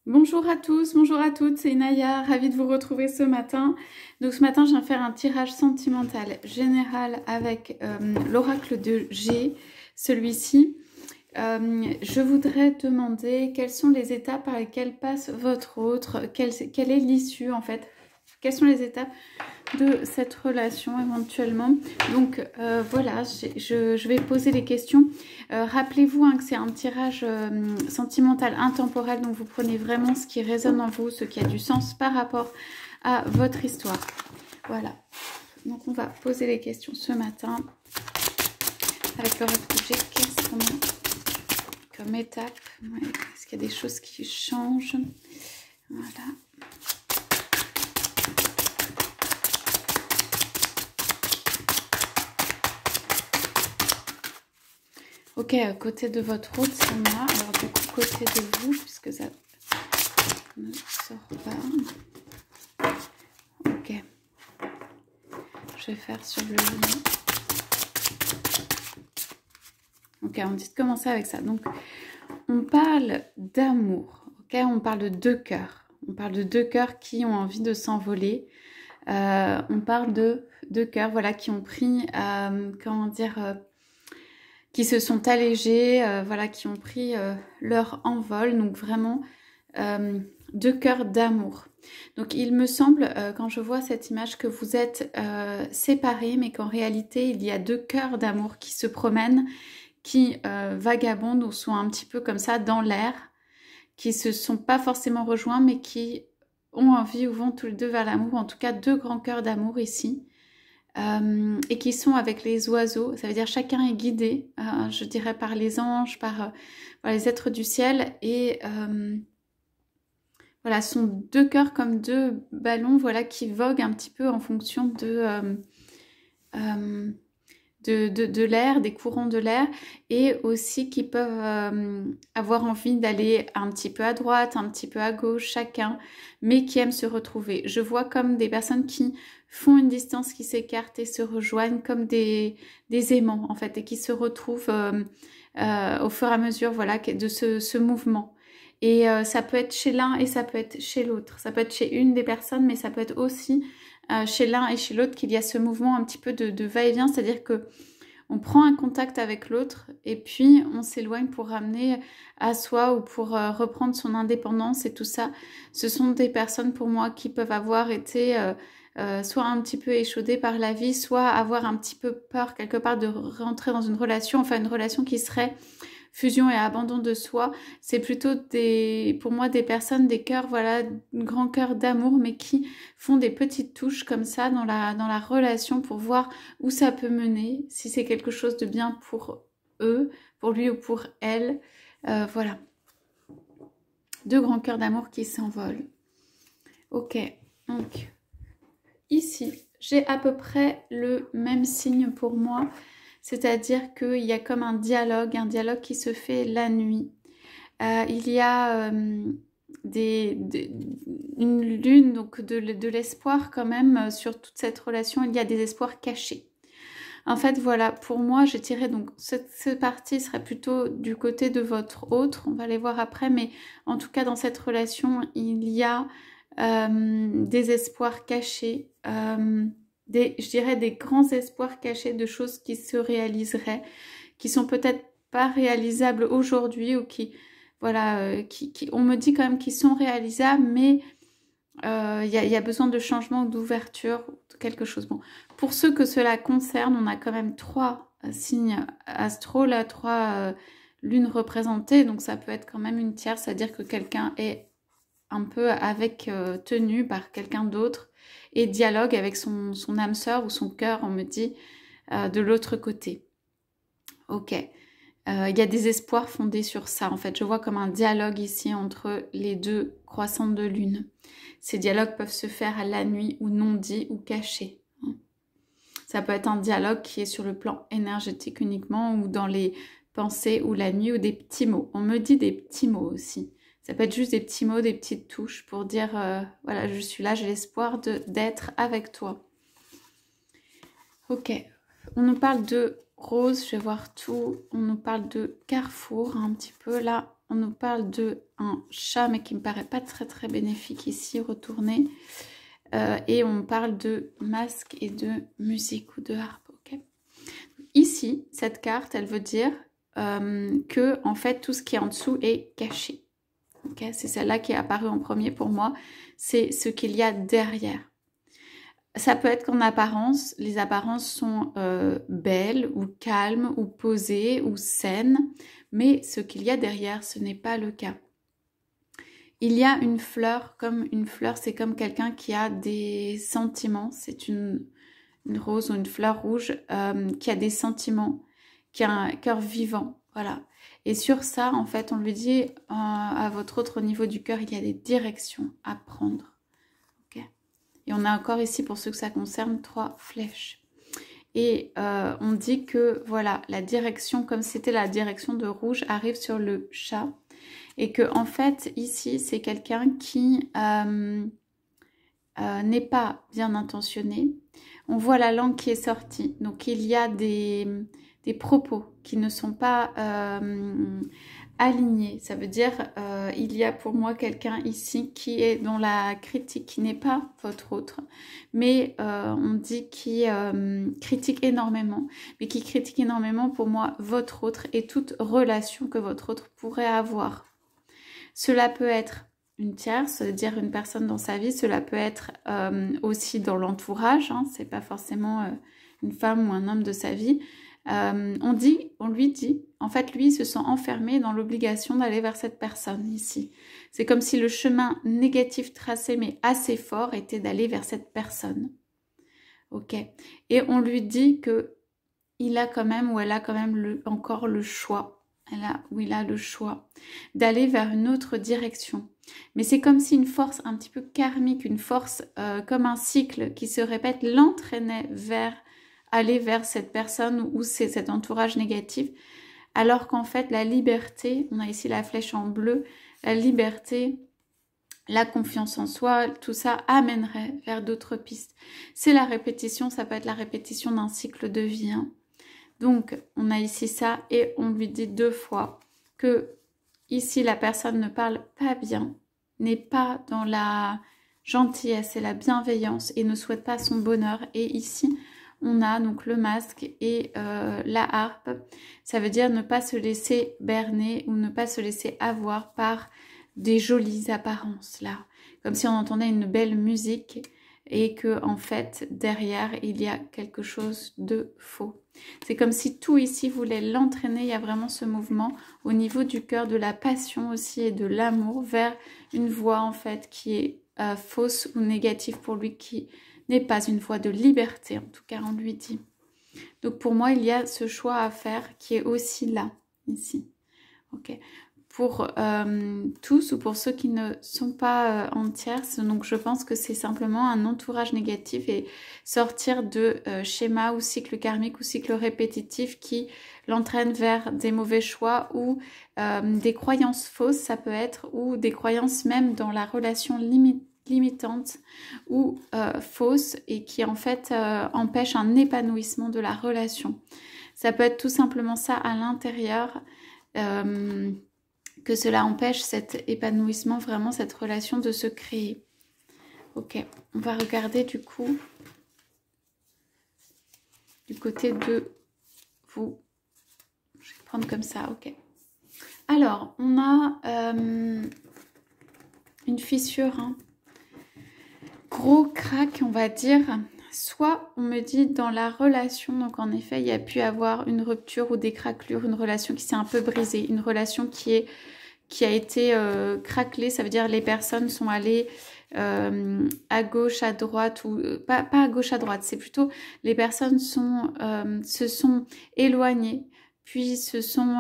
Bonjour à tous, bonjour à toutes, c'est Inaya, ravie de vous retrouver ce matin. Donc ce matin, je viens faire un tirage sentimental général avec l'oracle de G, celui-ci. Je voudrais demander quelles sont les étapes par lesquelles passe votre autre, quelle est l'issue en fait, quelles sont les étapes de cette relation éventuellement. Donc voilà, je vais poser les questions. Rappelez-vous que c'est un tirage sentimental intemporel, donc vous prenez vraiment ce qui résonne en vous, ce qui a du sens par rapport à votre histoire. Voilà, donc on va poser les questions ce matin avec le réfugié. Qu'est-ce qu'on a comme étape? Ouais. Est-ce qu'il y a des choses qui changent? Voilà. Ok, à côté de votre route, c'est moi. Alors du coup, côté de vous, puisque ça ne sort pas. Ok. Je vais faire sur le lit. Ok, on dit de commencer avec ça. Donc, on parle d'amour. Ok, on parle de deux cœurs. On parle de deux cœurs qui ont envie de s'envoler. On parle de deux cœurs, voilà, qui ont pris, comment dire, qui se sont allégés, voilà, qui ont pris leur envol. Donc vraiment, deux cœurs d'amour. Donc il me semble, quand je vois cette image, que vous êtes séparés, mais qu'en réalité, il y a deux cœurs d'amour qui se promènent, qui vagabondent ou sont un petit peu comme ça dans l'air, qui se sont pas forcément rejoints, mais qui ont envie ou vont tous les deux vers l'amour. En tout cas, deux grands cœurs d'amour ici. Et qui sont avec les oiseaux. Ça veut dire chacun est guidé, je dirais, par les anges, par les êtres du ciel. Et voilà, ce sont deux cœurs comme deux ballons, voilà, qui voguent un petit peu en fonction de l'air, des courants de l'air, et aussi qui peuvent avoir envie d'aller un petit peu à droite, un petit peu à gauche, chacun, mais qui aiment se retrouver. Je vois comme des personnes qui font une distance, qui s'écartent et se rejoignent comme des aimants, en fait, et qui se retrouvent au fur et à mesure, voilà, de ce mouvement. Et ça peut être chez l'un et ça peut être chez l'autre. Ça peut être chez une des personnes, mais ça peut être aussi chez l'un et chez l'autre qu'il y a ce mouvement un petit peu de va-et-vient, c'est-à-dire que on prend un contact avec l'autre et puis on s'éloigne pour ramener à soi ou pour reprendre son indépendance et tout ça. Ce sont des personnes pour moi qui peuvent avoir été soit un petit peu échaudées par la vie, soit avoir un petit peu peur quelque part de rentrer dans une relation, enfin une relation qui serait fusion et abandon de soi. C'est plutôt pour moi des personnes, des cœurs, voilà, grands cœurs d'amour, mais qui font des petites touches comme ça dans la relation pour voir où ça peut mener, si c'est quelque chose de bien pour eux, pour lui ou pour elle. Voilà. Deux grands cœurs d'amour qui s'envolent. Ok, donc ici, j'ai à peu près le même signe pour moi. C'est-à-dire qu'il y a comme un dialogue qui se fait la nuit. Il y a une lune, donc de l'espoir quand même sur toute cette relation. Il y a des espoirs cachés. En fait, voilà, pour moi, j'ai tiré donc cette partie serait plutôt du côté de votre autre. On va les voir après, mais en tout cas, dans cette relation, il y a des espoirs cachés, je dirais des grands espoirs cachés de choses qui se réaliseraient, qui sont peut-être pas réalisables aujourd'hui ou qui, voilà, on me dit quand même qu'ils sont réalisables, mais y a besoin de changement, d'ouverture, de quelque chose. Bon, pour ceux que cela concerne, on a quand même trois signes astro, là, trois lunes représentées, donc ça peut être quand même une tierce, c'est-à-dire que quelqu'un est un peu avec tenu par quelqu'un d'autre et dialogue avec son âme sœur ou son cœur, on me dit, de l'autre côté. Ok. Il y a des espoirs fondés sur ça. En fait, je vois comme un dialogue ici entre les deux croissantes de lune. Ces dialogues peuvent se faire à la nuit ou non dits ou cachés. Ça peut être un dialogue qui est sur le plan énergétique uniquement ou dans les pensées ou la nuit ou des petits mots. On me dit des petits mots aussi. Ça peut être juste des petits mots, des petites touches pour dire voilà, je suis là, j'ai l'espoir d'être avec toi. Ok, on nous parle de rose, je vais voir tout. On nous parle de carrefour un petit peu. Là, on nous parle de un chat, mais qui me paraît pas très très bénéfique ici, retourné. Et on parle de masque et de musique ou de harpe. Okay, ici, cette carte, elle veut dire que en fait, tout ce qui est en dessous est caché. Okay, c'est celle-là qui est apparue en premier pour moi. C'est ce qu'il y a derrière. Ça peut être qu'en apparence, les apparences sont belles ou calmes ou posées ou saines, mais ce qu'il y a derrière, ce n'est pas le cas. Il y a une fleur, c'est comme quelqu'un qui a des sentiments, c'est une rose ou une fleur rouge qui a des sentiments, qui a un cœur vivant, voilà. Et sur ça, en fait, on lui dit à votre autre, au niveau du cœur, il y a des directions à prendre. Et on a encore ici, pour ceux que ça concerne, 3 flèches. Et on dit que, voilà, la direction, comme c'était la direction de rouge, arrive sur le chat. Et que, en fait, ici, c'est quelqu'un qui n'est pas bien intentionné. On voit la langue qui est sortie. Donc, il y a des propos qui ne sont pas alignés. Ça veut dire, il y a pour moi quelqu'un ici qui est dans la critique, qui n'est pas votre autre, mais on dit qui critique énormément, mais qui critique énormément pour moi votre autre et toute relation que votre autre pourrait avoir. Cela peut être une tierce, c'est-à-dire une personne dans sa vie, cela peut être aussi dans l'entourage, hein, c'est pas forcément une femme ou un homme de sa vie. On lui dit, en fait, lui, il se sent enfermé dans l'obligation d'aller vers cette personne ici. C'est comme si le chemin négatif tracé, mais assez fort, était d'aller vers cette personne. Ok. Et on lui dit que il a quand même, ou elle a quand même encore le choix. Il a le choix d'aller vers une autre direction. Mais c'est comme si une force un petit peu karmique, une force comme un cycle qui se répète, l'entraînait vers aller vers cette personne ou c'est cet entourage négatif, alors qu'en fait la liberté, on a ici la flèche en bleu, la liberté, la confiance en soi, tout ça amènerait vers d'autres pistes. C'est la répétition, ça peut être la répétition d'un cycle de vie. Hein. Donc on a ici ça et on lui dit 2 fois que ici la personne ne parle pas bien, n'est pas dans la gentillesse et la bienveillance et ne souhaite pas son bonheur. Et ici on a donc le masque et la harpe. Ça veut dire ne pas se laisser berner ou ne pas se laisser avoir par des jolies apparences là. Comme si on entendait une belle musique et que en fait derrière il y a quelque chose de faux. C'est comme si tout ici voulait l'entraîner. Il y a vraiment ce mouvement au niveau du cœur, de la passion aussi et de l'amour vers une voie en fait qui est fausse ou négative pour lui, qui n'est pas une voie de liberté, en tout cas on lui dit. Donc pour moi il y a ce choix à faire qui est aussi là, ici. Ok. Pour tous ou pour ceux qui ne sont pas en tierce, donc je pense que c'est simplement un entourage négatif et sortir de schémas ou cycles karmiques ou cycles répétitifs qui l'entraînent vers des mauvais choix ou des croyances fausses, ça peut être, ou des croyances même dans la relation limitante ou fausse et qui en fait empêche un épanouissement de la relation. Ça peut être tout simplement ça à l'intérieur, que cela empêche cet épanouissement, vraiment cette relation de se créer. Ok, on va regarder du coup du côté de vous. Je vais prendre comme ça, ok. Alors, on a une fissure, hein. Gros crack, on va dire. Soit on me dit dans la relation, donc en effet, il y a pu avoir une rupture ou des craquelures, une relation qui s'est un peu brisée, une relation qui a été craquelée, ça veut dire les personnes sont allées à gauche, à droite, ou pas à gauche, à droite, c'est plutôt les personnes se sont éloignées, puis se sont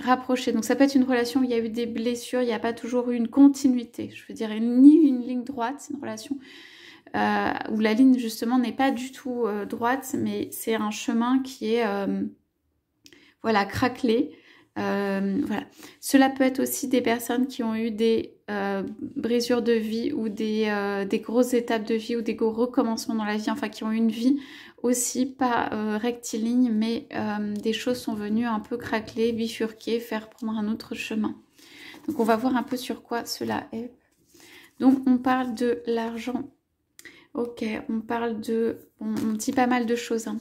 rapprochées. Donc ça peut être une relation où il y a eu des blessures, il n'y a pas toujours eu une continuité, je veux dire ni une ligne droite, c'est une relation où la ligne justement n'est pas du tout droite, mais c'est un chemin qui est voilà, craquelé. Voilà. Cela peut être aussi des personnes qui ont eu des brisures de vie ou des grosses étapes de vie ou des gros recommencements dans la vie, enfin qui ont eu une vie aussi pas rectiligne, mais des choses sont venues un peu craqueler, bifurquer, faire prendre un autre chemin. Donc on va voir un peu sur quoi cela est. Donc on parle de l'argent. Ok, on parle de... on dit pas mal de choses. Hein.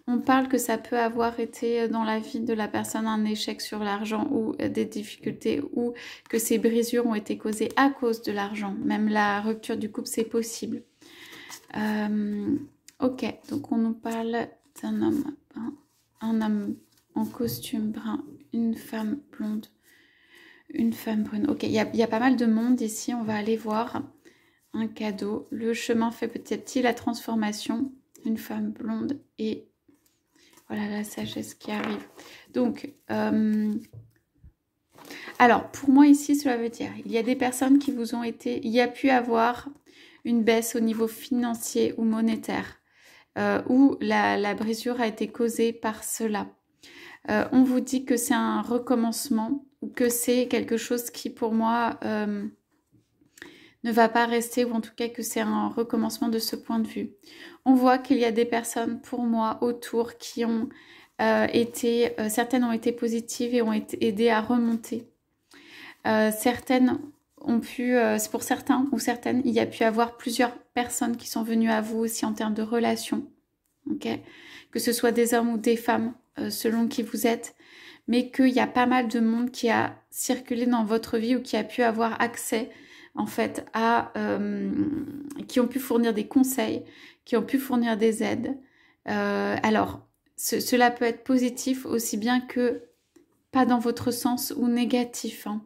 On parle que ça peut avoir été dans la vie de la personne un échec sur l'argent ou des difficultés ou que ces brisures ont été causées à cause de l'argent. Même la rupture du couple, c'est possible. Ok, donc on nous parle d'un homme, un homme en costume brun, une femme blonde, une femme brune. Ok, il y a pas mal de monde ici, on va aller voir un cadeau. Le chemin fait petit à petit la transformation, une femme blonde et... Voilà la sagesse qui arrive. Donc, alors pour moi ici, cela veut dire, il y a des personnes qui vous ont été, il y a pu avoir une baisse au niveau financier ou monétaire, où la brisure a été causée par cela. On vous dit que c'est un recommencement, ou que c'est quelque chose qui pour moi ne va pas rester, ou en tout cas que c'est un recommencement de ce point de vue. On voit qu'il y a des personnes pour moi autour qui ont été, certaines ont été positives et ont été aidées à remonter. Certaines ont pu, c'est pour certains ou certaines, il y a pu avoir plusieurs personnes qui sont venues à vous aussi en termes de relations. Okay, que ce soit des hommes ou des femmes, selon qui vous êtes, mais qu'il y a pas mal de monde qui a circulé dans votre vie ou qui a pu avoir accès en fait à qui ont pu fournir des conseils, qui ont pu fournir des aides. Alors cela peut être positif aussi bien que pas dans votre sens ou négatif. Hein.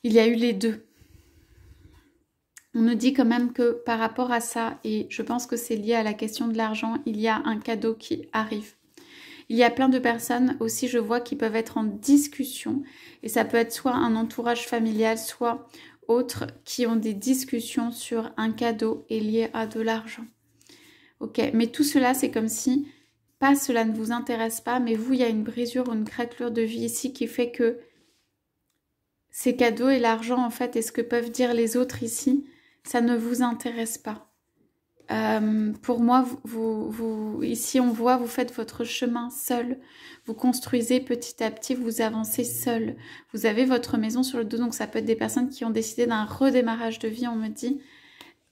Il y a eu les deux. On nous dit quand même que par rapport à ça, et je pense que c'est lié à la question de l'argent, il y a un cadeau qui arrive. Il y a plein de personnes aussi, je vois, qui peuvent être en discussion. Et ça peut être soit un entourage familial, soit autres qui ont des discussions sur un cadeau et lié à de l'argent. Ok, mais tout cela, c'est comme si, pas cela ne vous intéresse pas, mais vous, il y a une brisure ou une craquelure de vie ici qui fait que ces cadeaux et l'argent, en fait, et ce que peuvent dire les autres ici, ça ne vous intéresse pas. Pour moi, ici on voit, vous faites votre chemin seul, vous construisez petit à petit, vous avancez seul. Vous avez votre maison sur le dos, donc ça peut être des personnes qui ont décidé d'un redémarrage de vie, on me dit,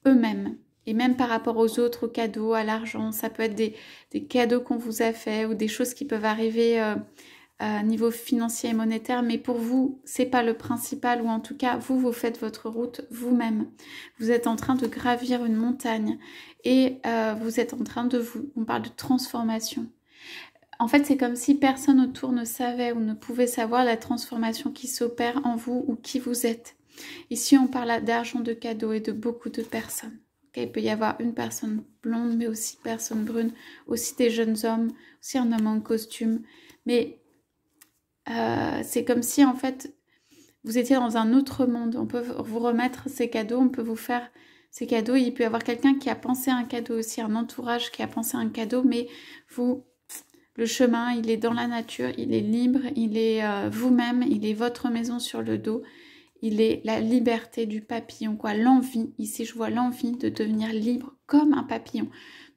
eux-mêmes. Et même par rapport aux autres, aux cadeaux, à l'argent, ça peut être des cadeaux qu'on vous a fait ou des choses qui peuvent arriver à niveau financier et monétaire, mais pour vous, c'est pas le principal, ou en tout cas, vous faites votre route vous-même. Vous êtes en train de gravir une montagne et vous êtes en train de on parle de transformation. En fait, c'est comme si personne autour ne savait ou ne pouvait savoir la transformation qui s'opère en vous ou qui vous êtes. Ici, on parle d'argent, de cadeaux et de beaucoup de personnes. Okay, il peut y avoir une personne blonde, mais aussi personne brune, aussi des jeunes hommes, aussi un homme en costume, mais c'est comme si en fait vous étiez dans un autre monde. On peut vous remettre ces cadeaux, on peut vous faire ces cadeaux. Il peut y avoir quelqu'un qui a pensé à un cadeau aussi, un entourage qui a pensé à un cadeau, mais vous, le chemin, il est dans la nature, il est libre, il est vous-même, il est votre maison sur le dos. Il est la liberté du papillon, quoi, l'envie. Ici, je vois l'envie de devenir libre comme un papillon,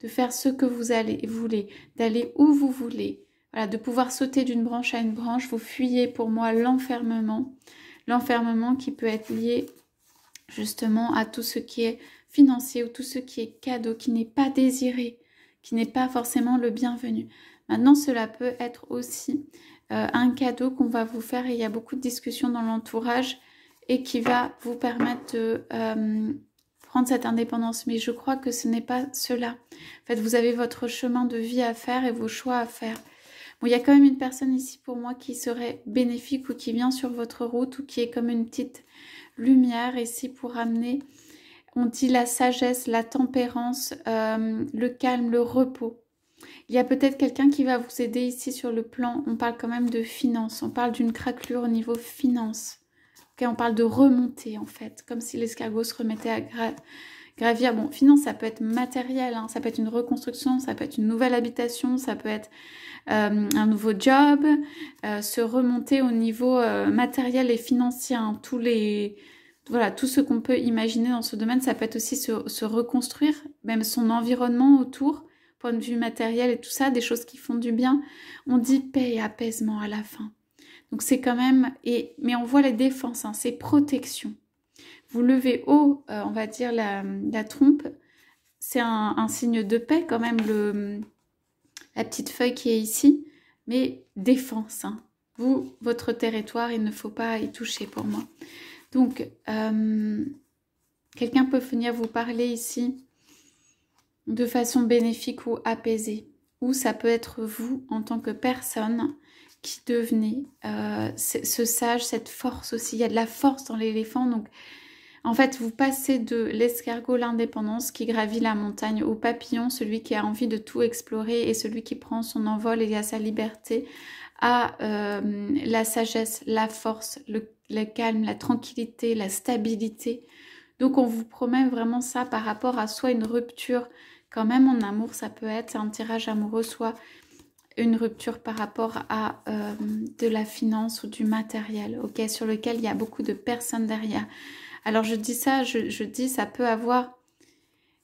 de faire ce que vous voulez, d'aller où vous voulez. Voilà, de pouvoir sauter d'une branche à une branche, vous fuyez pour moi l'enfermement qui peut être lié justement à tout ce qui est financier ou tout ce qui est cadeau, qui n'est pas désiré, qui n'est pas forcément le bienvenu. Maintenant, cela peut être aussi un cadeau qu'on va vous faire, et il y a beaucoup de discussions dans l'entourage et qui va vous permettre de prendre cette indépendance. Mais je crois que ce n'est pas cela. En fait, vous avez votre chemin de vie à faire et vos choix à faire. Bon, il y a quand même une personne ici pour moi qui serait bénéfique ou qui vient sur votre route ou qui est comme une petite lumière ici pour amener, on dit la sagesse, la tempérance, le calme, le repos. Il y a peut-être quelqu'un qui va vous aider ici sur le plan, on parle quand même de finances, on parle d'une craquelure au niveau finance. Okay, on parle de remontée en fait, comme si l'escargot se remettait à gravir. Bon, finance, ça peut être matériel, hein, ça peut être une reconstruction, ça peut être une nouvelle habitation, ça peut être un nouveau job, se remonter au niveau matériel et financier, hein, voilà, tout ce qu'on peut imaginer dans ce domaine. Ça peut être aussi se reconstruire, même son environnement autour, point de vue matériel et tout ça, des choses qui font du bien. On dit paix et apaisement à la fin. Donc c'est quand même... mais on voit la défense, hein, c'est protection. Vous levez haut, on va dire, la trompe. C'est un signe de paix quand même, la petite feuille qui est ici. Mais défense, hein. Vous, votre territoire, il ne faut pas y toucher pour moi. Donc, quelqu'un peut venir vous parler ici de façon bénéfique ou apaisée. Ou ça peut être vous, en tant que personne, qui devenez ce sage, cette force aussi. Il y a de la force dans l'éléphant. Donc, en fait, vous passez de l'escargot, l'indépendance qui gravit la montagne, au papillon, celui qui a envie de tout explorer et celui qui prend son envol et a sa liberté, à la sagesse, la force, le calme, la tranquillité, la stabilité. Donc on vous promet vraiment ça par rapport à soit une rupture, quand même en amour, ça peut être un tirage amoureux, soit une rupture par rapport à de la finance ou du matériel, ok, sur lequel il y a beaucoup de personnes derrière. Alors je dis ça, je dis ça peut avoir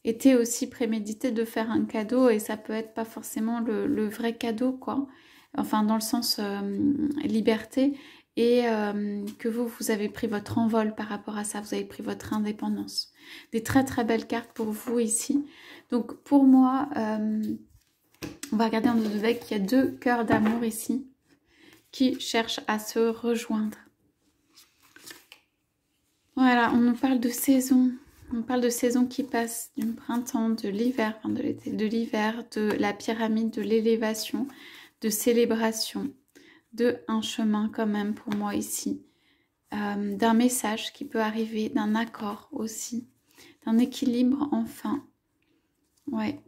été aussi prémédité de faire un cadeau et ça peut être pas forcément le vrai cadeau, quoi. Enfin dans le sens liberté, et que vous avez pris votre envol par rapport à ça, vous avez pris votre indépendance. Des très très belles cartes pour vous ici. Donc pour moi, on va regarder en deux decks, il y a 2 cœurs d'amour ici qui cherchent à se rejoindre. Voilà, on nous parle de saison. On parle de saison qui passe du printemps, de l'hiver, enfin de l'été, de l'hiver, de la pyramide, de l'élévation, de célébration, de un chemin quand même pour moi ici, d'un message qui peut arriver, d'un accord aussi, d'un équilibre enfin, ouais,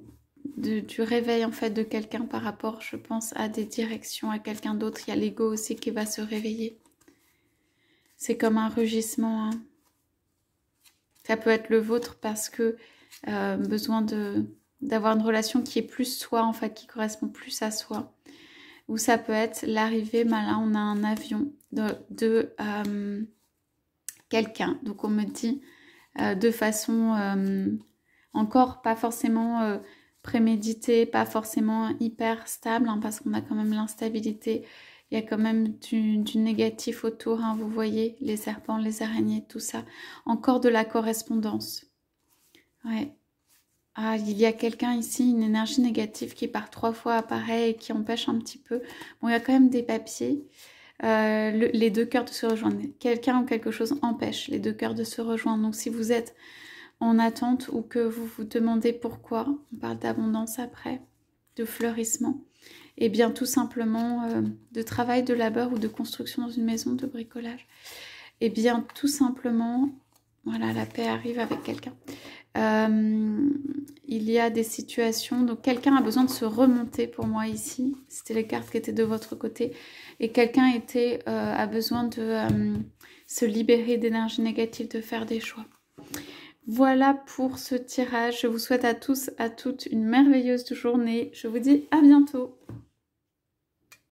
du réveil en fait de quelqu'un par rapport, je pense, à des directions, à quelqu'un d'autre. Il y a l'ego aussi qui va se réveiller. C'est comme un rugissement, hein. Ça peut être le vôtre parce que besoin d'avoir une relation qui est plus soi, en fait, qui correspond plus à soi. Ou ça peut être l'arrivée, là on a un avion de quelqu'un. Donc on me dit de façon encore pas forcément préméditée, pas forcément hyper stable, hein, parce qu'on a quand même l'instabilité. Il y a quand même du négatif autour, hein, vous voyez, les serpents, les araignées, tout ça. Encore de la correspondance. Ouais. Ah, il y a quelqu'un ici, une énergie négative qui par 3 fois apparaît et qui empêche un petit peu. Bon, il y a quand même des papiers. Les 2 cœurs de se rejoindre. Quelqu'un ou quelque chose empêche les 2 cœurs de se rejoindre. Donc si vous êtes en attente ou que vous vous demandez pourquoi, on parle d'abondance après, de fleurissement. Et bien tout simplement de travail, de labeur ou de construction dans une maison, de bricolage. Et bien tout simplement, voilà, la paix arrive avec quelqu'un. Il y a des situations, donc quelqu'un a besoin de se remonter pour moi ici. C'était les cartes qui étaient de votre côté. Et quelqu'un a besoin de se libérer d'énergie négative, de faire des choix. Voilà pour ce tirage. Je vous souhaite à tous, à toutes une merveilleuse journée. Je vous dis à bientôt.